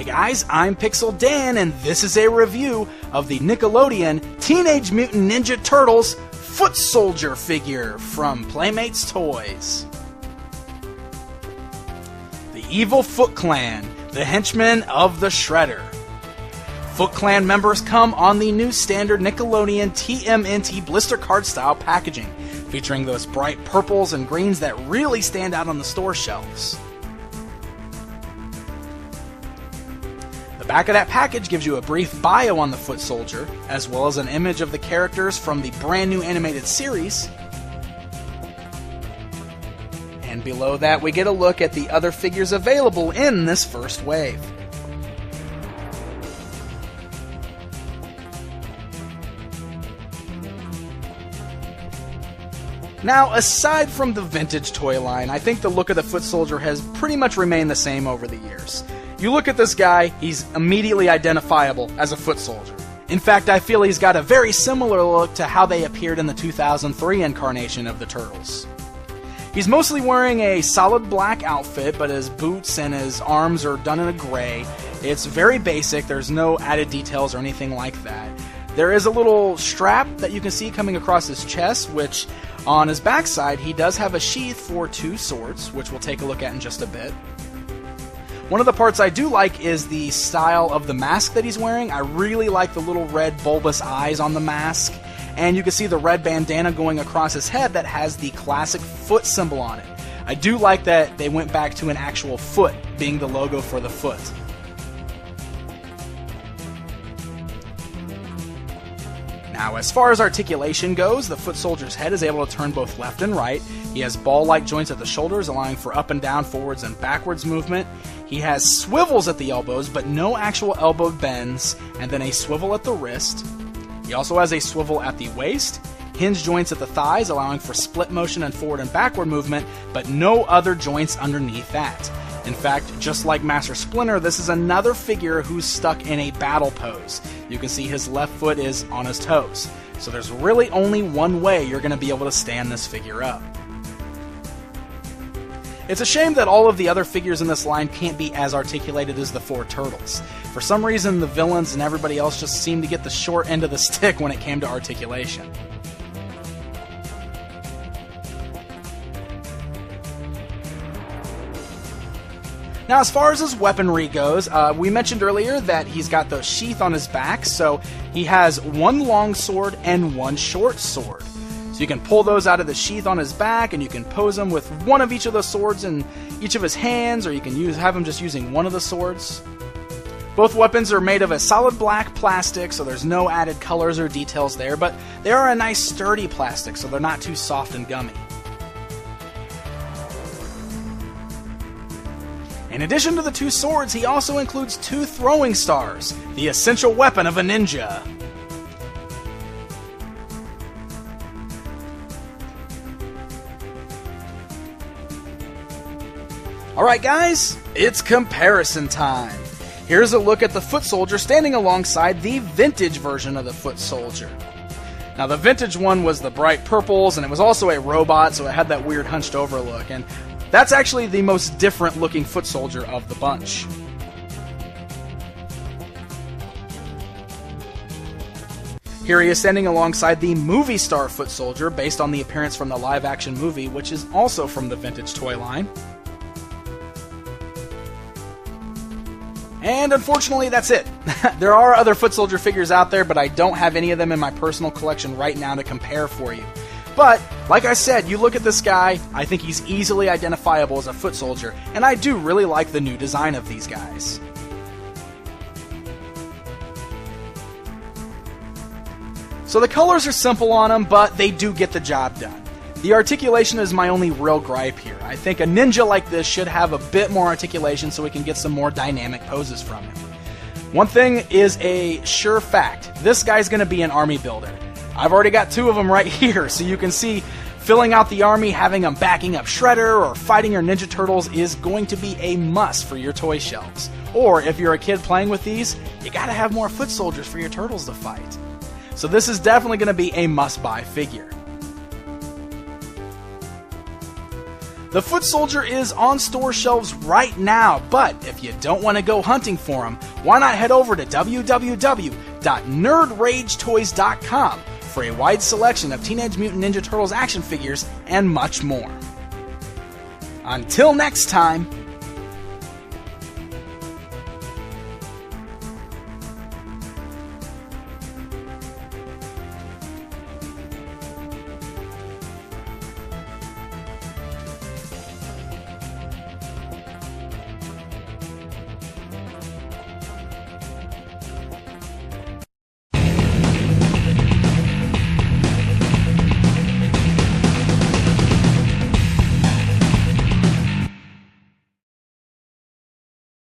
Hey guys, I'm Pixel Dan, and this is a review of the Nickelodeon Teenage Mutant Ninja Turtles Foot Soldier figure from Playmates Toys. The Evil Foot Clan, the henchmen of the Shredder. Foot Clan members come on the new standard Nickelodeon TMNT blister card style packaging, featuring those bright purples and greens that really stand out on the store shelves. The back of that package gives you a brief bio on the Foot Soldier, as well as an image of the characters from the brand new animated series. And below that we get a look at the other figures available in this first wave. Now, aside from the vintage toy line, I think the look of the Foot Soldier has pretty much remained the same over the years. You look at this guy, he's immediately identifiable as a Foot Soldier. In fact, I feel he's got a very similar look to how they appeared in the 2003 incarnation of the Turtles. He's mostly wearing a solid black outfit, but his boots and his arms are done in a gray. It's very basic, there's no added details or anything like that. There is a little strap that you can see coming across his chest, which on his backside he does have a sheath for two swords, which we'll take a look at in just a bit. One of the parts I do like is the style of the mask that he's wearing. I really like the little red bulbous eyes on the mask, and you can see the red bandana going across his head that has the classic foot symbol on it. I do like that they went back to an actual foot being the logo for the foot. Now, as far as articulation goes, the Foot Soldier's head is able to turn both left and right. He has ball-like joints at the shoulders, allowing for up and down, forwards and backwards movement. He has swivels at the elbows, but no actual elbow bends, and then a swivel at the wrist. He also has a swivel at the waist, hinge joints at the thighs, allowing for split motion and forward and backward movement, but no other joints underneath that. In fact, just like Master Splinter, this is another figure who's stuck in a battle pose. You can see his left foot is on his toes. So there's really only one way you're going to be able to stand this figure up. It's a shame that all of the other figures in this line can't be as articulated as the four Turtles. For some reason, the villains and everybody else just seemed to get the short end of the stick when it came to articulation. Now, as far as his weaponry goes, we mentioned earlier that he's got the sheath on his back, so he has one long sword and one short sword. So you can pull those out of the sheath on his back, and you can pose him with one of each of the swords in each of his hands, or you can have him just using one of the swords. Both weapons are made of a solid black plastic, so there's no added colors or details there, but they are a nice sturdy plastic, so they're not too soft and gummy. In addition to the two swords, he also includes two throwing stars, the essential weapon of a ninja. Alright guys, it's comparison time. Here's a look at the Foot Soldier standing alongside the vintage version of the Foot Soldier. Now, the vintage one was the bright purples, and it was also a robot, so it had that weird hunched over look, and that's actually the most different looking Foot Soldier of the bunch. Here he is standing alongside the movie star Foot Soldier, based on the appearance from the live action movie, which is also from the vintage toy line. And unfortunately, that's it. There are other Foot Soldier figures out there, but I don't have any of them in my personal collection right now to compare for you. But, like I said, you look at this guy, I think he's easily identifiable as a Foot Soldier, and I do really like the new design of these guys. So the colors are simple on them, but they do get the job done. The articulation is my only real gripe here. I think a ninja like this should have a bit more articulation so we can get some more dynamic poses from him. One thing is a sure fact. This guy's going to be an army builder. I've already got two of them right here, so you can see filling out the army, having them backing up Shredder, or fighting your Ninja Turtles is going to be a must for your toy shelves. Or if you're a kid playing with these, you gotta have more Foot Soldiers for your Turtles to fight. So this is definitely going to be a must-buy figure. The Foot Soldier is on store shelves right now, but if you don't want to go hunting for him, why not head over to www.nerdragetoys.com for a wide selection of Teenage Mutant Ninja Turtles action figures and much more. Until next time,